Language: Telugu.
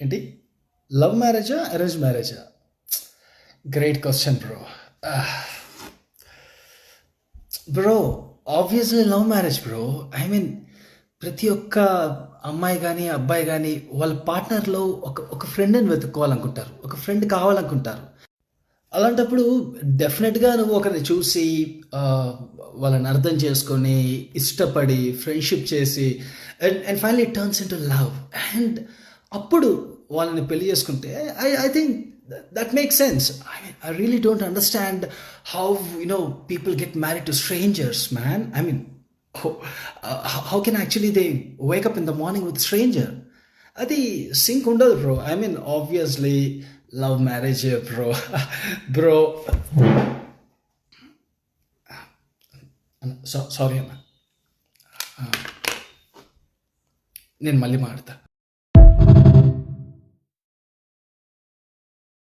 ఏంటి? లవ్ మ్యారేజా? అరేంజ్ మ్యారేజా? Great question bro. Bro, obviously love marriage bro. I mean ప్రతి ఒక్క అమ్మాయి కానీ అబ్బాయి కానీ వాళ్ళ పార్ట్నర్లో ఒక ఫ్రెండ్ని వెతుక్కోవాలనుకుంటారు, ఒక ఫ్రెండ్ కావాలనుకుంటారు. అలాంటప్పుడు డెఫినెట్గా నువ్వు ఒకరిని చూసి ఆ, వాళ్ళని అర్థం చేసుకొని ఇష్టపడి ఫ్రెండ్షిప్ చేసి and finally it turns in to love. And అప్పుడు వాళ్ళని పెళ్లి చేసుకుంటే I think that make sense. I really don't understand how people get married to strangers, man. I mean, how, how can actually they wake up in the morning with stranger? అది సింక్ ఉండదు bro. I mean obviously love marriage bro. Bro, sorry అన్న, నేను మళ్ళీ మాడతా.